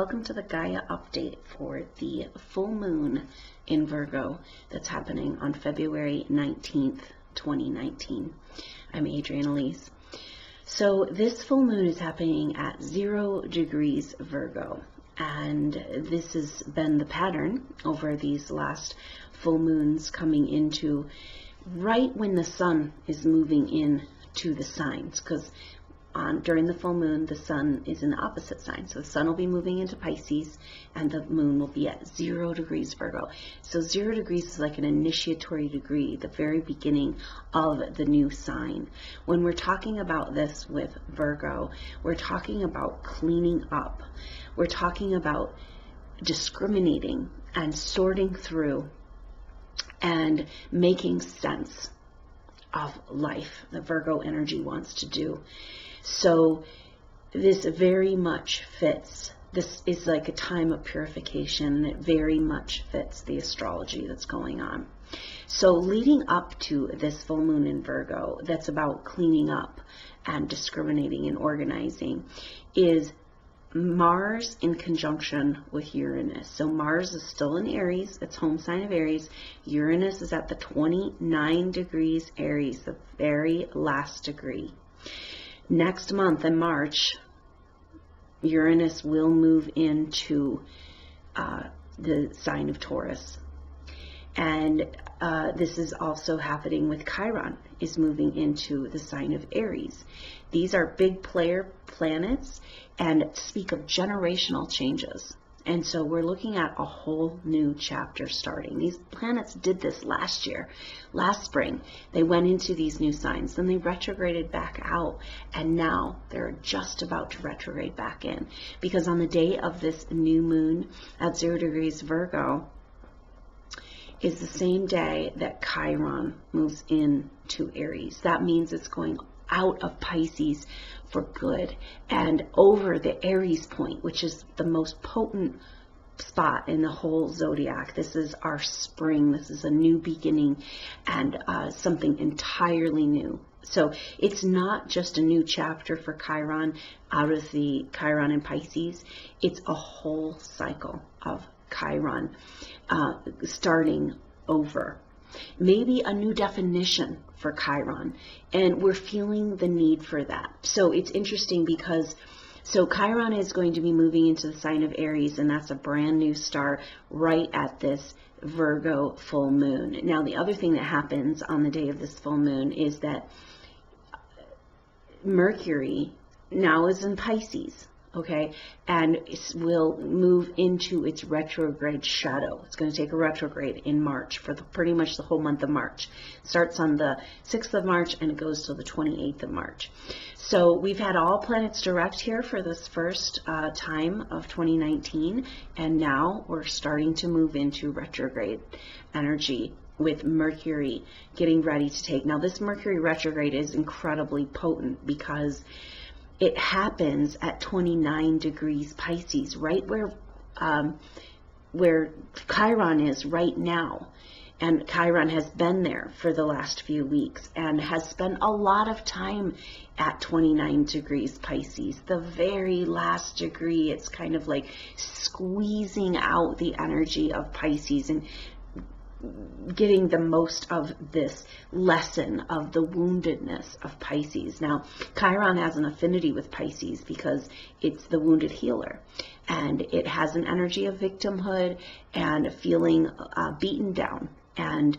welcome to the Gaia update for the full moon in Virgo that's happening on February 19th, 2019. I'm Adrienne Elise. So this full moon is happening at 0 degrees Virgo, and this has been the pattern over these last full moons, coming into right when the sun is moving in to the signs, because during the full moon, the sun is in the opposite sign. So the sun will be moving into Pisces and the moon will be at 0 degrees Virgo. So 0 degrees is like an initiatory degree, the very beginning of the new sign. When we're talking about this with Virgo, we're talking about cleaning up. We're talking about discriminating and sorting through and making sense of life. The Virgo energy wants to do. So this very much fits. This is like a time of purification, and it very much fits the astrology that's going on. So leading up to this full moon in Virgo, that's about cleaning up and discriminating and organizing, is Mars in conjunction with Uranus. So Mars is still in Aries, its home sign of Aries. Uranus is at the 29 degrees Aries, the very last degree. Next month in March, Uranus will move into the sign of Taurus. And this is also happening with Chiron, is moving into the sign of Aries. These are big player planets and speak of generational changes. And so we're looking at a whole new chapter starting. These planets did this last year, last spring. They went into these new signs, then they retrograded back out, and now they're just about to retrograde back in. Because on the day of this new moon at 0 degrees Virgo is the same day that Chiron moves into Aries. That means it's going out of Pisces for good and over the Aries point, which is the most potent spot in the whole zodiac. This is our spring. This is a new beginning and something entirely new. So it's not just a new chapter for Chiron out of the Chiron in Pisces. It's a whole cycle of Chiron starting over. Maybe a new definition for Chiron, and we're feeling the need for that. So it's interesting because Chiron is going to be moving into the sign of Aries, and that's a brand new start right at this Virgo full moon. Now, the other thing that happens on the day of this full moon is that Mercury now is in Pisces. Okay, and it will move into its retrograde shadow. It's going to take a retrograde in March for pretty much the whole month of March. It starts on the 6th of March and it goes till the 28th of March. So we've had all planets direct here for this first time of 2019, and now we're starting to move into retrograde energy with Mercury getting ready to take. Now this Mercury retrograde is incredibly potent because it happens at 29 degrees Pisces, right where Chiron is right now. And Chiron has been there for the last few weeks and has spent a lot of time at 29 degrees Pisces, the very last degree. It's kind of like squeezing out the energy of Pisces and getting the most of this lesson of the woundedness of Pisces. Now, Chiron has an affinity with Pisces because it's the wounded healer, and it has an energy of victimhood and feeling beaten down, and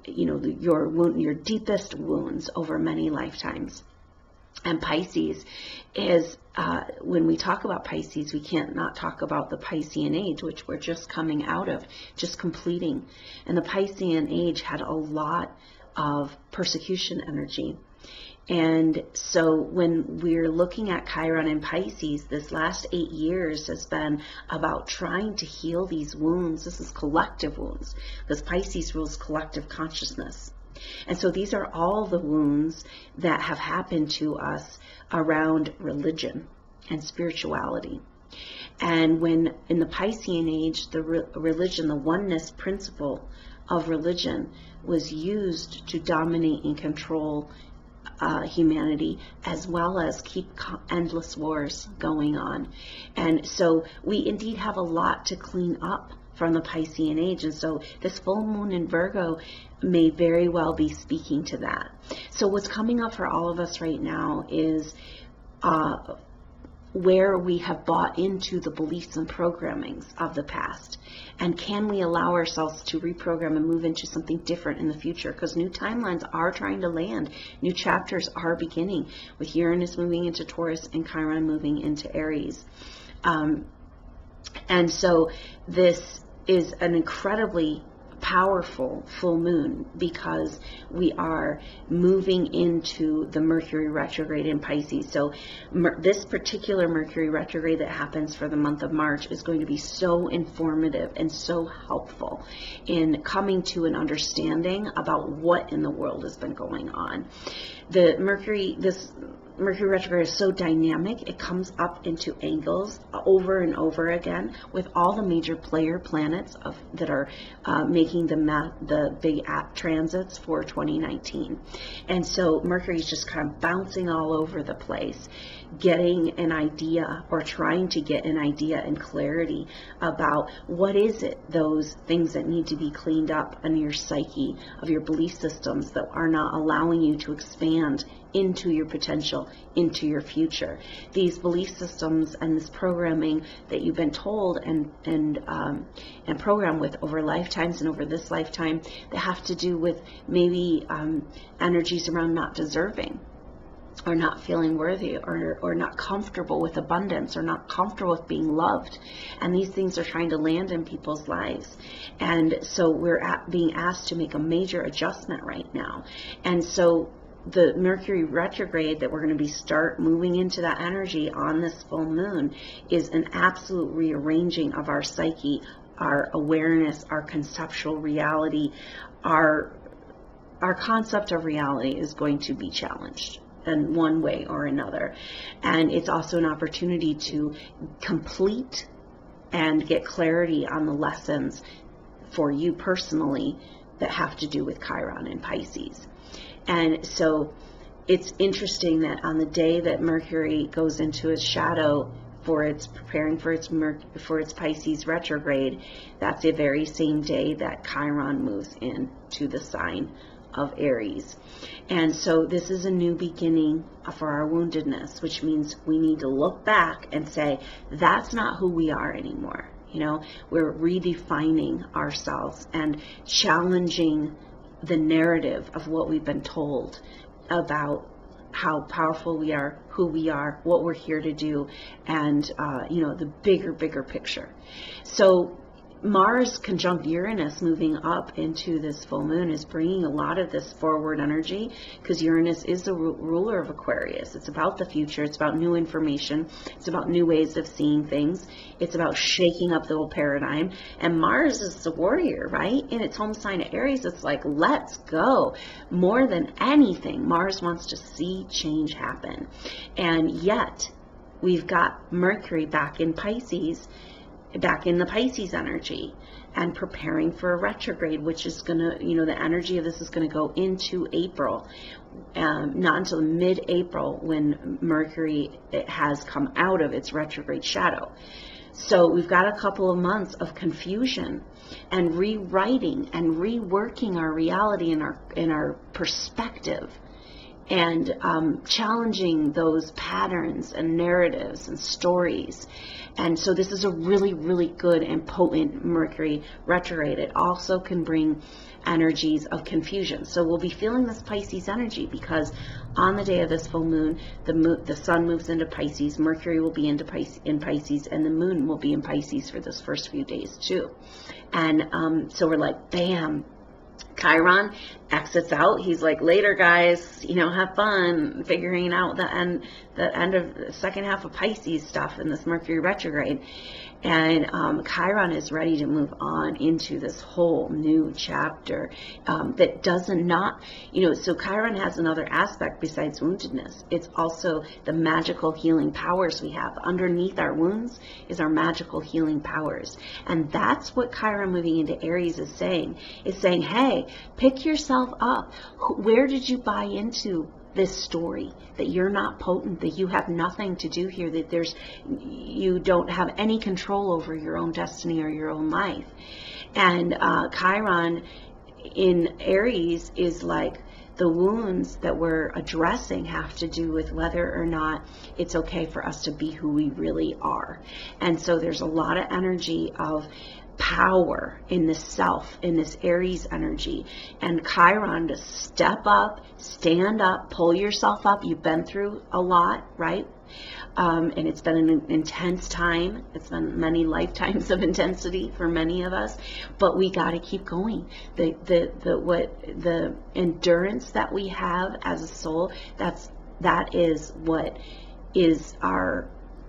your deepest wounds over many lifetimes. And Pisces is, when we talk about Pisces, we can't not talk about the Piscean age, which we're just coming out of, just completing. And the Piscean age had a lot of persecution energy. And so when we're looking at Chiron and Pisces, this last 8 years has been about trying to heal these wounds. This is collective wounds, because Pisces rules collective consciousness. And so these are all the wounds that have happened to us around religion and spirituality. And when in the Piscean age, the religion, the oneness principle of religion was used to dominate and control humanity, as well as keep endless wars going on. And so we indeed have a lot to clean up from the Piscean age. And so this full moon in Virgo may very well be speaking to that. So what's coming up for all of us right now is where we have bought into the beliefs and programmings of the past. And can we allow ourselves to reprogram and move into something different in the future? Because new timelines are trying to land. New chapters are beginning, with Uranus moving into Taurus and Chiron moving into Aries. And so this is an incredibly powerful full moon, because we are moving into the Mercury retrograde in Pisces. So this particular Mercury retrograde that happens for the month of March is going to be so informative and so helpful in coming to an understanding about what in the world has been going on. This Mercury retrograde is so dynamic. It comes up into angles over and over again with all the major player planets that are making the big transits for 2019. And so Mercury is just kind of bouncing all over the place, getting an idea, or trying to get an idea and clarity about what is it, those things that need to be cleaned up in your psyche, of your belief systems that are not allowing you to expand into your potential, into your future. These belief systems and this programming that you've been told and programmed with over lifetimes and over this lifetime, that have to do with maybe energies around not deserving, or not feeling worthy, or not comfortable with abundance, or not comfortable with being loved. And these things are trying to land in people's lives. And so we're being asked to make a major adjustment right now. And so the Mercury retrograde that we're going to start moving into that energy on this full moon is an absolute rearranging of our psyche, our awareness, our conceptual reality. Our concept of reality is going to be challenged in one way or another. And it's also an opportunity to complete and get clarity on the lessons for you personally that have to do with Chiron and Pisces. And so it's interesting that on the day that Mercury goes into its shadow for its preparing for its Pisces retrograde, that's the very same day that Chiron moves into the sign of Aries. And so this is a new beginning for our woundedness, which means we need to look back and say, that's not who we are anymore. You know, we're redefining ourselves and challenging the narrative of what we've been told about how powerful we are, who we are, what we're here to do, and the bigger picture. So Mars conjunct Uranus moving up into this full moon is bringing a lot of this forward energy, because Uranus is the ruler of Aquarius. It's about the future. It's about new information. It's about new ways of seeing things. It's about shaking up the old paradigm. And Mars is the warrior, right? In its home sign of Aries, it's like, let's go. More than anything, Mars wants to see change happen. And yet, we've got Mercury back in Pisces, back in the Pisces energy, and preparing for a retrograde, which is going to, the energy of this is going to go into April, not until mid-April, when Mercury has come out of its retrograde shadow. So we've got a couple of months of confusion and rewriting and reworking our reality and our perspective, and challenging those patterns and narratives and stories. And so this is a really, really good and potent Mercury retrograde. It also can bring energies of confusion. So we'll be feeling this Pisces energy, because on the day of this full moon, the sun moves into Pisces, Mercury will be in Pisces, and the moon will be in Pisces for those first few days too. And so we're like, bam, Chiron exits out. He's like, later guys, have fun figuring out the end of the second half of Pisces stuff in this Mercury retrograde. And Chiron is ready to move on into this whole new chapter that so Chiron has another aspect besides woundedness. It's also the magical healing powers we have. Underneath our wounds is our magical healing powers. And that's what Chiron moving into Aries is saying. It's saying, hey, pick yourself up. Where did you buy into this story, that you're not potent, that you have nothing to do here, that you don't have any control over your own destiny or your own life. And Chiron in Aries is like, the wounds that we're addressing have to do with whether or not it's okay for us to be who we really are. And so there's a lot of energy of power in the self, in this Aries energy, and Chiron to step up, stand up, pull yourself up. You've been through a lot, right? And it's been an intense time. It's been many lifetimes of intensity for many of us, but we got to keep going. The endurance that we have as a soul, that is what is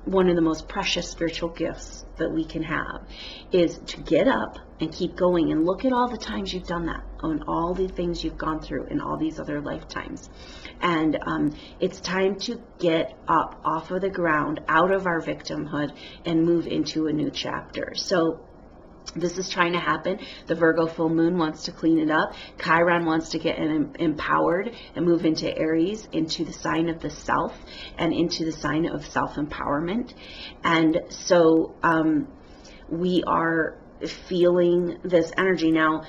one of the most precious spiritual gifts that we can have, is to get up and keep going. And look at all the times you've done that, on all the things you've gone through in all these other lifetimes. And it's time to get up off of the ground, out of our victimhood, and move into a new chapter. So this is trying to happen. The Virgo full moon wants to clean it up. Chiron wants to get empowered and move into Aries, into the sign of the self, and into the sign of self-empowerment. And so we are feeling this energy. Now,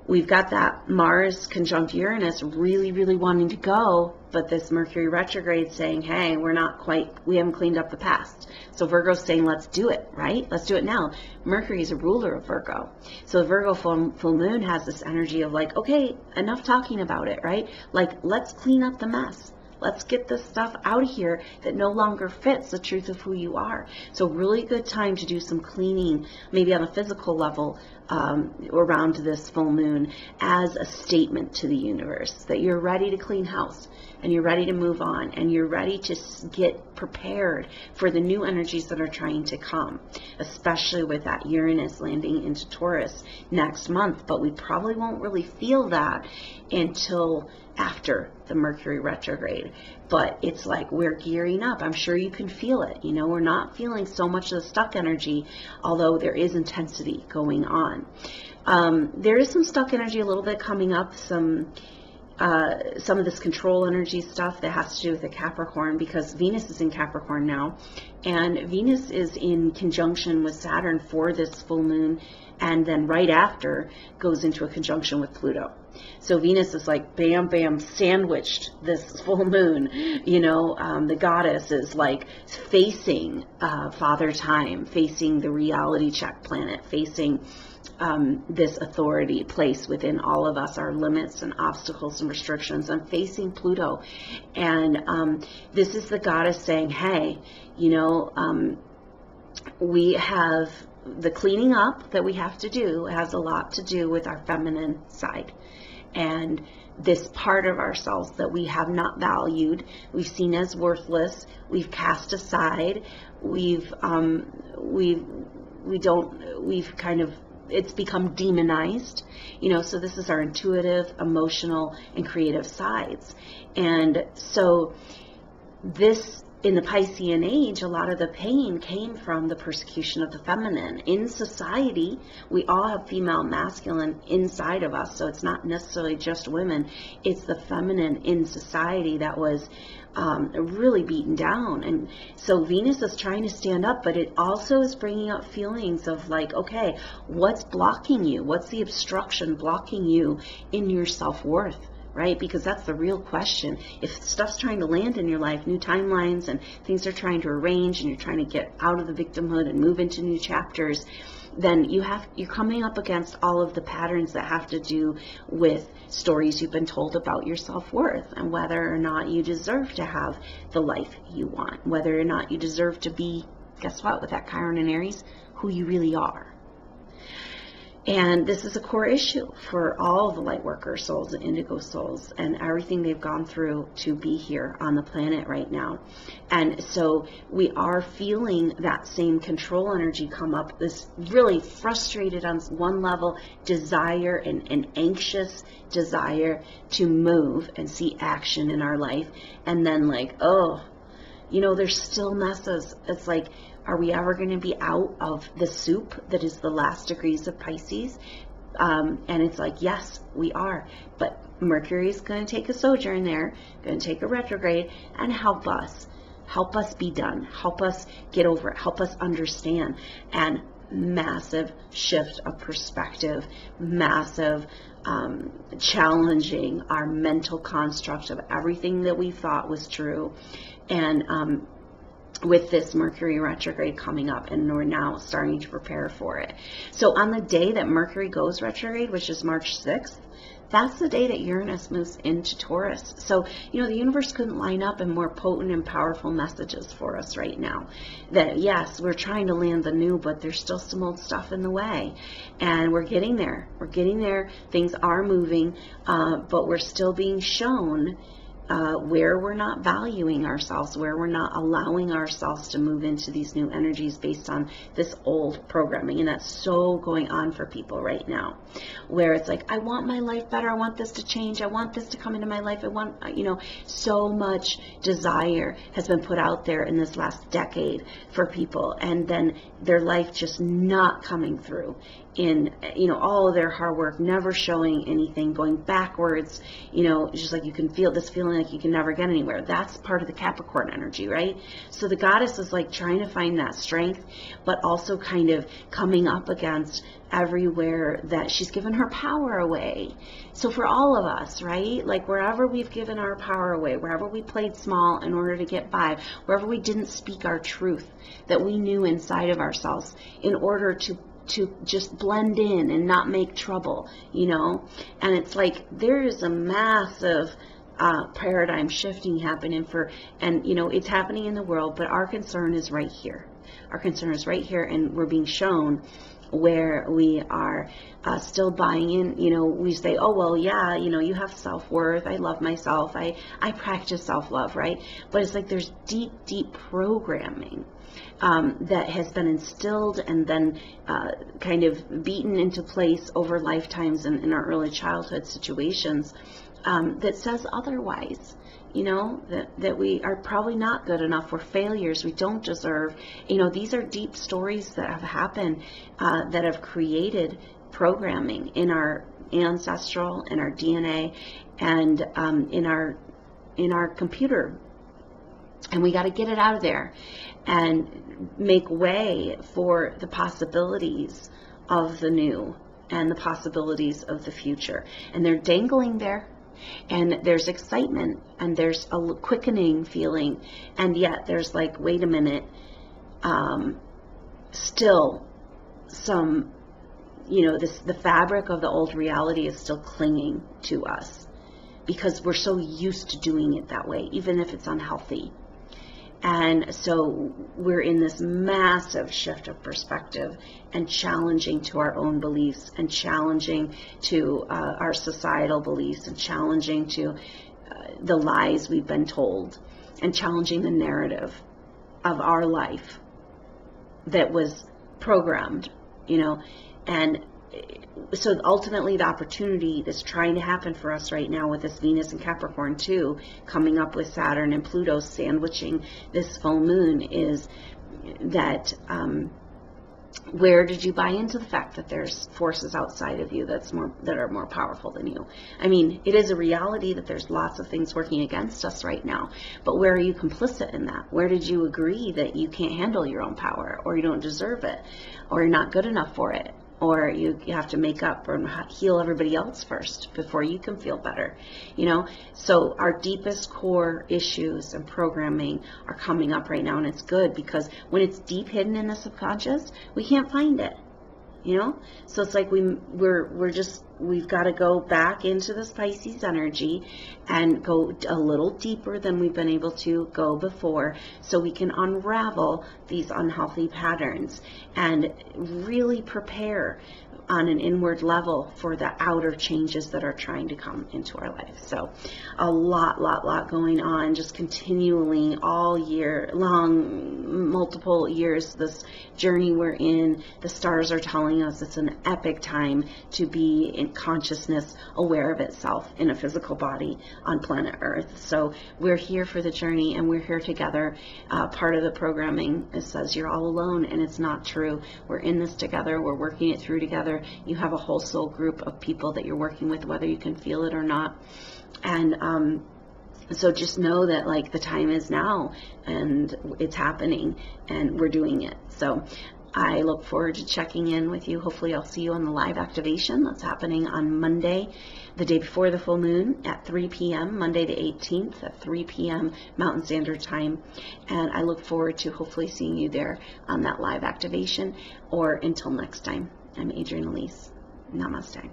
we've got that Mars conjunct Uranus really, really wanting to go, but this Mercury retrograde saying, hey, we haven't cleaned up the past. So Virgo's saying, let's do it, right? Let's do it now. Mercury is a ruler of Virgo. So the Virgo full moon has this energy of like, okay, enough talking about it, right? Like, let's clean up the mess. Let's get this stuff out of here that no longer fits the truth of who you are. So really good time to do some cleaning, maybe on a physical level, around this full moon, as a statement to the universe that you're ready to clean house, and you're ready to move on, and you're ready to get prepared for the new energies that are trying to come, especially with that Uranus landing into Taurus next month. But we probably won't really feel that until after the Mercury retrograde. But it's like we're gearing up. I'm sure you can feel it. You know, we're not feeling so much of the stuck energy, although there is intensity going on. There is some stuck energy a little bit coming up, some of this control energy stuff that has to do with the Capricorn, because Venus is in Capricorn now, and Venus is in conjunction with Saturn for this full moon, and then right after goes into a conjunction with Pluto. So Venus is like bam, bam, sandwiched this full moon. You know, the goddess is like facing Father Time, facing the reality check planet, facing this authority place within all of us, our limits and obstacles and restrictions, and facing Pluto. And this is the goddess saying, hey, you know, we have the cleaning up that we have to do has a lot to do with our feminine side. And this part of ourselves that we have not valued, we've seen as worthless, we've cast aside, it's become demonized, you know. So this is our intuitive, emotional, and creative sides. And so this, in the Piscean age, a lot of the pain came from the persecution of the feminine. In society, we all have female and masculine inside of us, so it's not necessarily just women. It's the feminine in society that was really beaten down. And so Venus is trying to stand up, but it also is bringing up feelings of like, okay, what's blocking you? What's the obstruction blocking you in your self-worth? Right? Because that's the real question. If stuff's trying to land in your life, new timelines and things are trying to arrange, and you're trying to get out of the victimhood and move into new chapters, then you're coming up against all of the patterns that have to do with stories you've been told about your self-worth, and whether or not you deserve to have the life you want, whether or not you deserve to be, guess what, with that Chiron and Aries, who you really are. And this is a core issue for all the light worker souls and indigo souls, and everything they've gone through to be here on the planet right now. And so we are feeling that same control energy come up, this really frustrated on one level desire, and an anxious desire to move and see action in our life. And then like, oh, you know, there's still messes. It's like, are we ever going to be out of the soup that is the last degrees of Pisces? And it's like, yes, we are. But Mercury's going to take a sojourn there, going to take a retrograde, and help us be done, help us get over it, help us understand. And massive shift of perspective, massive challenging our mental construct of everything that we thought was true. And with this Mercury retrograde coming up, and we're now starting to prepare for it. So on the day that Mercury goes retrograde, which is March 6th, that's the day that Uranus moves into Taurus. So, the universe couldn't line up in more potent and powerful messages for us right now. That, yes, we're trying to land the new, but there's still some old stuff in the way. And we're getting there. We're getting there. Things are moving, but we're still being shown where we're not valuing ourselves, where we're not allowing ourselves to move into these new energies based on this old programming. And that's so going on for people right now, where it's like, I want my life better, I want this to change, I want this to come into my life, I want, so much desire has been put out there in this last decade for people, and then their life just not coming through in, all of their hard work, never showing anything, going backwards, just like you can feel this feeling like you can never get anywhere. That's part of the Capricorn energy, right? So the goddess is like trying to find that strength, but also kind of coming up against everywhere that she's given her power away. So for all of us, right, like wherever we've given our power away, wherever we played small in order to get by, wherever we didn't speak our truth that we knew inside of ourselves in order to just blend in and not make trouble, and it's like there is a massive paradigm shifting happening it's happening in the world, but our concern is right here. Our concern is right here, and we're being shown where we are still buying in. We say, oh, well, yeah, you have self-worth, I love myself, I practice self-love, right? But it's like there's deep programming that has been instilled and then kind of beaten into place over lifetimes in our early childhood situations that says otherwise. That we are probably not good enough, we're failures, we don't deserve. These are deep stories that have happened that have created programming in our ancestral, in our DNA, and in our computer. And we got to get it out of there and make way for the possibilities of the new and the possibilities of the future. And they're dangling there. And there's excitement, and there's a quickening feeling, and yet there's like, wait a minute, still some, the fabric of the old reality is still clinging to us because we're so used to doing it that way, even if it's unhealthy. And so we're in this massive shift of perspective and challenging to our own beliefs and challenging to our societal beliefs and challenging to the lies we've been told and challenging the narrative of our life that was programmed, and so ultimately the opportunity that's trying to happen for us right now with this Venus and Capricorn too, coming up with Saturn and Pluto sandwiching this full moon, is that where did you buy into the fact that there's forces outside of you that are more powerful than you? I mean, it is a reality that there's lots of things working against us right now, but where are you complicit in that? Where did you agree that you can't handle your own power, or you don't deserve it, or you're not good enough for it? Or you have to make up or heal everybody else first before you can feel better, So our deepest core issues and programming are coming up right now, and it's good because when it's deep hidden in the subconscious, we can't find it, So it's like we've got to go back into this Pisces energy and go a little deeper than we've been able to go before, so we can unravel these unhealthy patterns and really prepare on an inward level for the outer changes that are trying to come into our life. So a lot going on, just continually all year long, multiple years, this journey we're in. The stars are telling us it's an epic time to be in consciousness, aware of itself in a physical body on planet Earth. So we're here for the journey, and we're here together. Part of the programming, it says you're all alone, and it's not true. We're in this together, we're working it through together, together. You have a whole soul group of people that you're working with, whether you can feel it or not. And so just know that like the time is now, and it's happening, and we're doing it. So I look forward to checking in with you. Hopefully I'll see you on the live activation that's happening on Monday, the day before the full moon at 3 p.m., Monday the 18th at 3 p.m. Mountain Standard Time. And I look forward to hopefully seeing you there on that live activation, or until next time. I'm Adrienne Elise. Namaste.